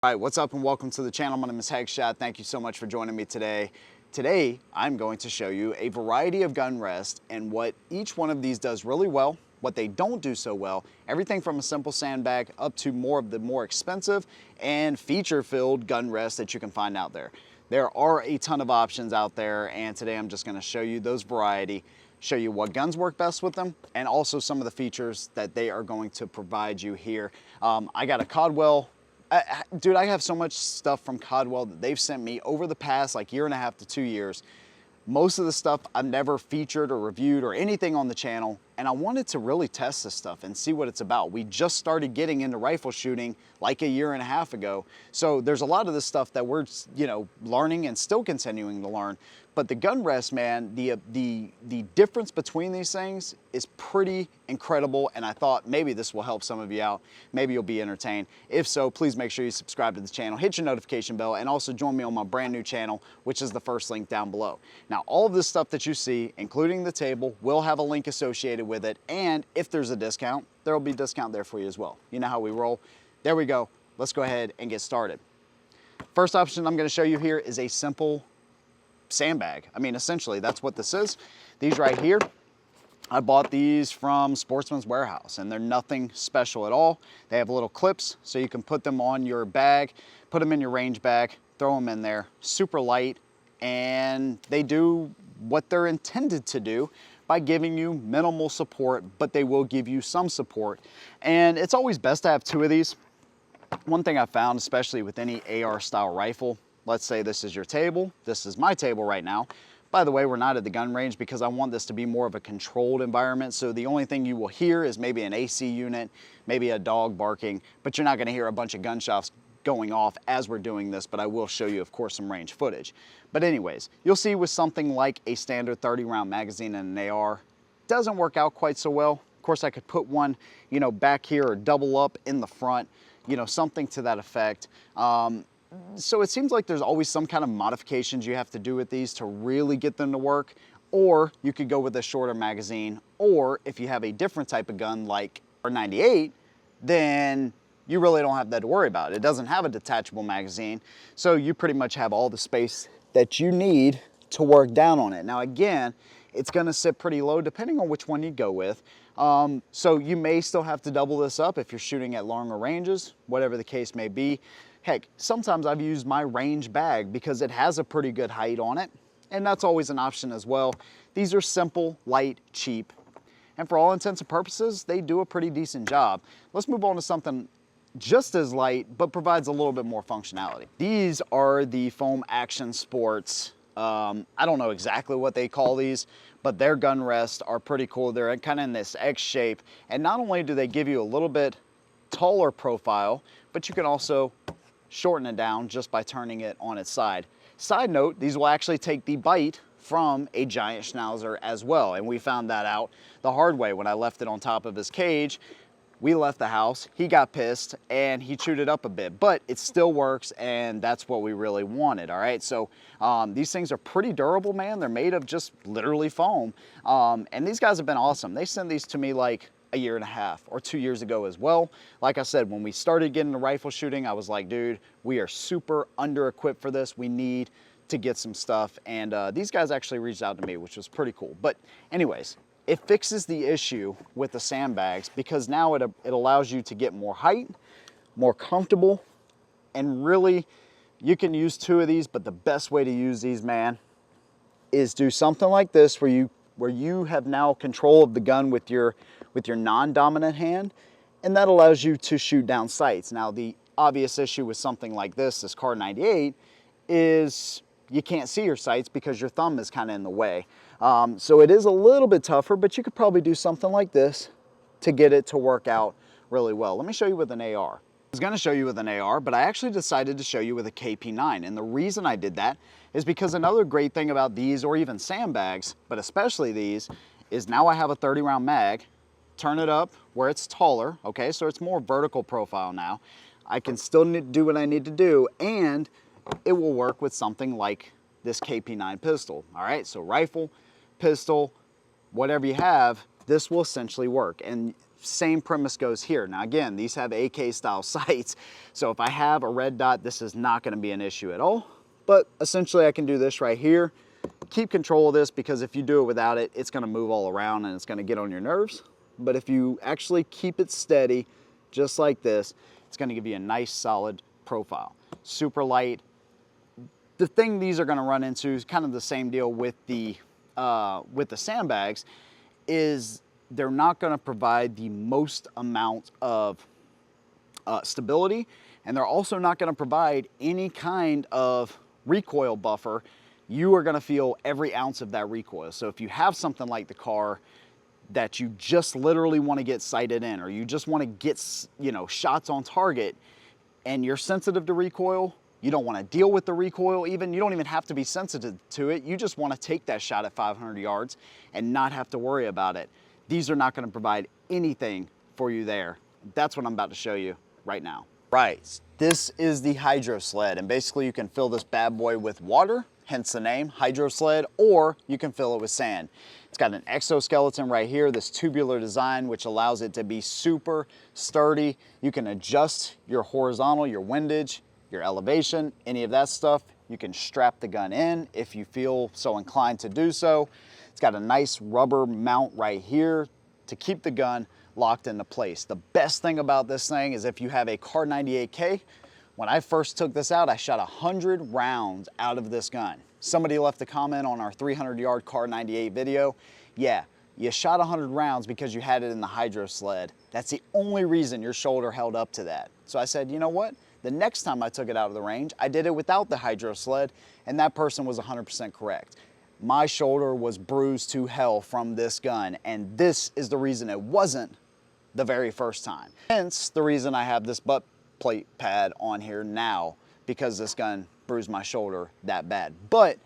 All right, what's up and welcome to the channel. My name is Hegshot. Thank you so much for joining me today. Today, I'm going to show you a variety of gun rests and what each one of these does really well, what they don't do so well, everything from a simple sandbag up to more of the more expensive and feature-filled gun rests that you can find out there. There are a ton of options out there, and today I'm just gonna show you those variety, show you what guns work best with them, and also some of the features that they are going to provide you here. I got a Caldwell. Dude, I have so much stuff from Caldwell that they've sent me over the past like 1.5 to 2 years. Most of the stuff I've never featured or reviewed or anything on the channel, and I wanted to really test this stuff and see what it's about. We just started getting into rifle shooting like 1.5 years ago, so there's a lot of this stuff that we're, learning and still continuing to learn. But the gun rest, man, the difference between these things is pretty incredible, and I thought maybe this will help some of you out. Maybe you'll be entertained. If so, please make sure you subscribe to the channel, hit your notification bell, and also join me on my brand new channel, which is the first link down below. Now, all of this stuff that you see, including the table, will have a link associated with it, and if there's a discount, there will be a discount there for you as well. You know how we roll. There we go. Let's go ahead and get started. First option I'm going to show you here is a simple sandbag. I mean, essentially, that's what this is. These right here, I bought these from Sportsman's Warehouse, and they're nothing special at all. They have little clips, so you can put them on your bag, put them in your range bag, throw them in there. Super light, and they do what they're intended to do by giving you minimal support, but they will give you some support. And it's always best to have 2 of these. One thing I found, especially with any AR style rifle, let's say this is your table, this is my table right now. By the way, we're not at the gun range because I want this to be more of a controlled environment. So the only thing you will hear is maybe an AC unit, maybe a dog barking, but you're not gonna hear a bunch of gunshots going off as we're doing this, but I will show you, of course, some range footage. But anyways, you'll see with something like a standard 30-round magazine and an AR, doesn't work out quite so well. Of course, I could put one, back here or double up in the front, something to that effect. So it seems like there's always some kind of modifications you have to do with these to really get them to work, or you could go with a shorter magazine, or if you have a different type of gun like R98, then you really don't have that to worry about. It doesn't have a detachable magazine, so you pretty much have all the space that you need to work down on it. Now again, it's gonna sit pretty low depending on which one you go with. So you may still have to double this up if you're shooting at longer ranges, whatever the case may be. Heck, sometimes I've used my range bag because it has a pretty good height on it, and that's always an option as well. These are simple, light, cheap, and for all intents and purposes, they do a pretty decent job. Let's move on to something just as light, but provides a little bit more functionality. These are the Foam Action Sports. I don't know exactly what they call these, but their gun rests are pretty cool. They're kind of in this X shape, and not only do they give you a little bit taller profile, but you can also shorten it down just by turning it on its side. Side note, these will actually take the bite from a giant schnauzer as well, and we found that out the hard way when I left it on top of his cage. We left the house, he got pissed, and he chewed it up a bit, but it still works, and that's what we really wanted, all right? So these things are pretty durable, man. They're made of just literally foam, and these guys have been awesome. They sent these to me like 1.5 years or 2 years ago as well. Like I said, when we started getting into rifle shooting, I was like, dude, we are super under-equipped for this. We need to get some stuff, and these guys actually reached out to me, which was pretty cool. But anyways, it fixes the issue with the sandbags because now it allows you to get more height, more comfortable, and really, you can use 2 of these, but the best way to use these, man, is do something like this where you have now control of the gun with your non-dominant hand, and that allows you to shoot down sights. Now, the obvious issue with something like this Kar 98, is you can't see your sights because your thumb is kind of in the way. So it is a little bit tougher, but you could probably do something like this to get it to work out really well. Let me show you with an AR. I was gonna show you with an AR, but I actually decided to show you with a KP9. And the reason I did that is because another great thing about these, or even sandbags, but especially these, is now I have a 30-round mag, turn it up where it's taller, okay? So it's more vertical profile now. I can still do what I need to do, and it will work with something like this KP9 pistol, all right? So rifle, pistol, whatever you have, this will essentially work. And same premise goes here. Now again, these have AK style sights, so if I have a red dot, this is not gonna be an issue at all. But essentially I can do this right here. Keep control of this, because if you do it without it, it's gonna move all around and it's gonna get on your nerves. But if you actually keep it steady, just like this, it's gonna give you a nice solid profile. Super light. The thing these are gonna run into is kind of the same deal with the sandbags, is they're not gonna provide the most amount of stability, and they're also not gonna provide any kind of recoil buffer. You are gonna feel every ounce of that recoil. So if you have something like the car that you just literally wanna get sighted in, or you just wanna get, you know, shots on target, and you're sensitive to recoil, you don't wanna deal with the recoil even, you don't even have to be sensitive to it, you just wanna take that shot at 500 yards and not have to worry about it. These are not gonna provide anything for you there. That's what I'm about to show you right now. Right, this is the hydro sled, and basically you can fill this bad boy with water, hence the name, hydro sled, or you can fill it with sand. It's got an exoskeleton right here, this tubular design, which allows it to be super sturdy. You can adjust your horizontal, your windage, your elevation, any of that stuff. You can strap the gun in if you feel so inclined to do so. It's got a nice rubber mount right here to keep the gun locked into place. The best thing about this thing is if you have a Kar 98K, when I first took this out, I shot 100 rounds out of this gun. Somebody left a comment on our 300-yard Kar 98 video. Yeah, you shot 100 rounds because you had it in the hydro sled. That's the only reason your shoulder held up to that. So I said, you know what? The next time I took it out of the range, I did it without the hydro sled, and that person was 100% correct. My shoulder was bruised to hell from this gun, and this is the reason it wasn't the very first time. Hence the reason I have this butt plate pad on here now, because this gun bruised my shoulder that bad. But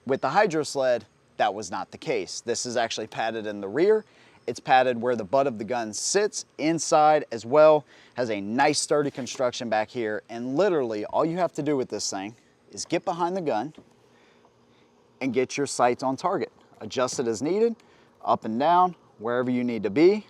with the hydro sled, that was not the case. This is actually padded in the rear. It's padded where the butt of the gun sits, inside as well. Has a nice sturdy construction back here, and literally all you have to do with this thing is get behind the gun and get your sights on target. Adjust it as needed, up and down, wherever you need to be.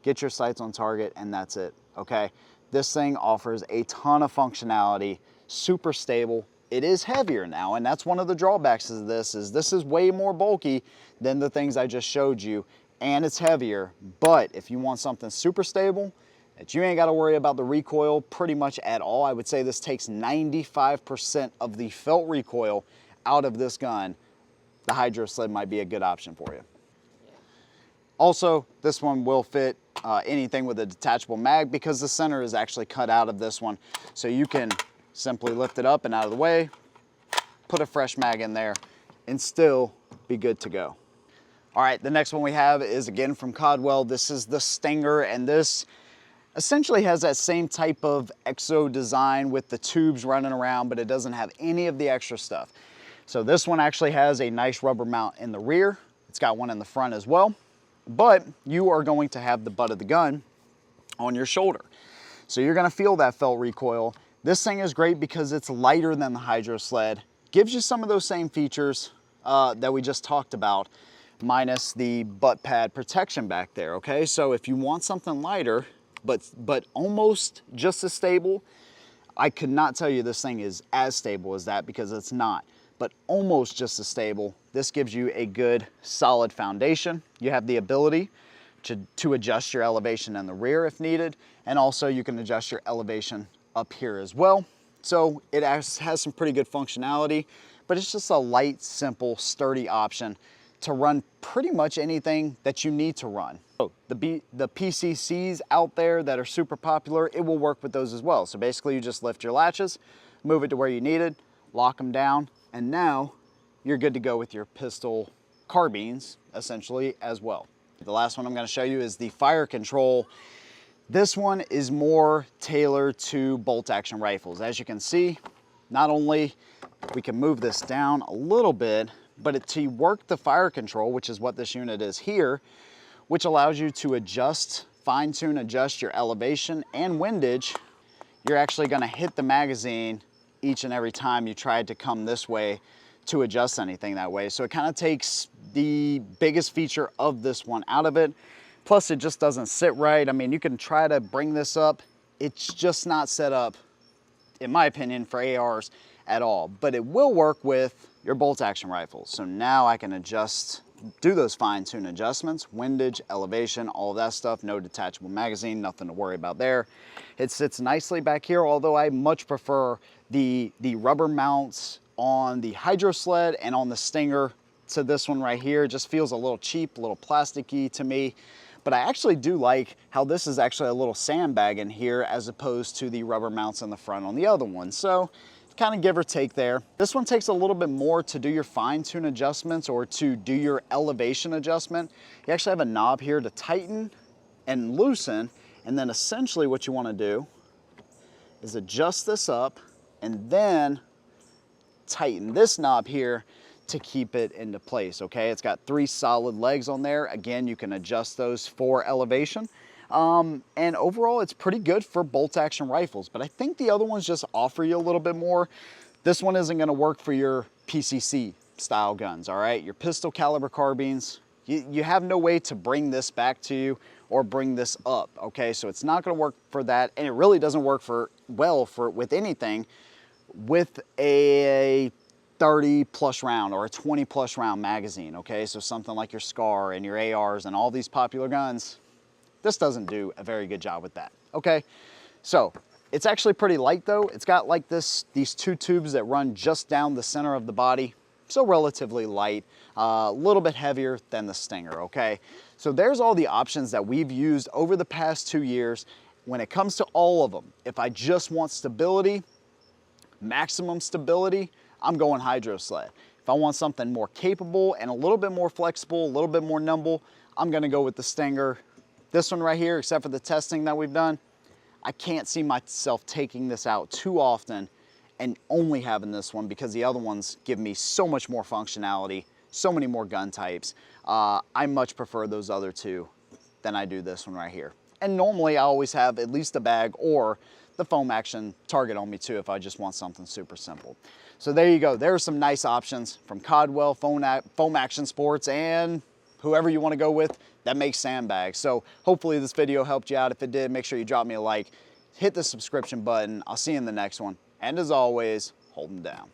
Get your sights on target, and that's it, okay? This thing offers a ton of functionality, super stable. It is heavier now, and that's one of the drawbacks of this is way more bulky than the things I just showed you, and it's heavier. But if you want something super stable, that you ain't gotta worry about the recoil pretty much at all, I would say this takes 95% of the felt recoil out of this gun. The hydro sled might be a good option for you. Also, this one will fit anything with a detachable mag, because the center is actually cut out of this one. So you can simply lift it up and out of the way, put a fresh mag in there, and still be good to go. All right, the next one we have is again from Codwell. This is the Stinger, and this essentially has that same type of exo design with the tubes running around, but it doesn't have any of the extra stuff. So this one actually has a nice rubber mount in the rear. It's got one in the front as well, but you are going to have the butt of the gun on your shoulder. So you're gonna feel that felt recoil. This thing is great because it's lighter than the hydro sled. Gives you some of those same features that we just talked about, minus the butt pad protection back there, okay? So if you want something lighter, but almost just as stable, I could not tell you this thing is as stable as that, because it's not, but almost just as stable. This gives you a good solid foundation. You have the ability to adjust your elevation in the rear if needed, and also you can adjust your elevation up here as well. So it has some pretty good functionality, but it's just a light, simple, sturdy option to run pretty much anything that you need to run. So the PCCs out there that are super popular, it will work with those as well. So basically you just lift your latches, move it to where you need it, lock them down, and now you're good to go with your pistol carbines essentially as well. The last one I'm going to show you is the fire control. This one is more tailored to bolt action rifles. As you can see, not only we can move this down a little bit, but to work the fire control, which is what this unit is here, which allows you to adjust, fine-tune, adjust your elevation and windage, you're actually going to hit the magazine each and every time you try to come this way to adjust anything that way. So it kind of takes the biggest feature of this one out of it. Plus it just doesn't sit right. I mean, you can try to bring this up. It's just not set up, in my opinion, for ARs at all, but it will work with your bolt action rifles. So now I can do those fine tune adjustments, windage, elevation, all of that stuff. No detachable magazine, nothing to worry about there. It sits nicely back here, although I much prefer the rubber mounts on the Hydro Sled and on the Stinger to this one right here. It just feels a little cheap, a little plasticky to me. But I actually do like how this is actually a little sandbag in here as opposed to the rubber mounts in the front on the other one. So kind of give or take there. This one takes a little bit more to do your fine tune adjustments or to do your elevation adjustment. You actually have a knob here to tighten and loosen, and then essentially what you want to do is adjust this up and then tighten this knob here to keep it into place, okay? It's got 3 solid legs on there. Again, you can adjust those for elevation. And overall, it's pretty good for bolt action rifles, but I think the other ones just offer you a little bit more. This one isn't gonna work for your PCC style guns, all right? Your pistol caliber carbines, you have no way to bring this back to you or bring this up, okay? So it's not gonna work for that, and it really doesn't work with anything with a 30 plus round or a 20 plus round magazine, okay? So something like your SCAR and your ARs and all these popular guns, this doesn't do a very good job with that, okay? So it's actually pretty light though. It's got like these 2 tubes that run just down the center of the body. So relatively light, a little bit heavier than the Stinger, okay? So there's all the options that we've used over the past 2 years. When it comes to all of them, if I just want stability, maximum stability, I'm going Hydro Sled. If I want something more capable and a little bit more flexible, a little bit more nimble, I'm gonna go with the Stinger. This one right here, except for the testing that we've done, I can't see myself taking this out too often and only having this one because the other ones give me so much more functionality, so many more gun types. I much prefer those other 2 than I do this one right here. And normally I always have at least a bag or the foam action target on me too if I just want something super simple. So there you go. There are some nice options from Codwell, Foam Action Sports, and whoever you want to go with that makes sandbags. So hopefully this video helped you out. If it did, make sure you drop me a like, hit the subscription button. I'll see you in the next one. And as always, hold them down.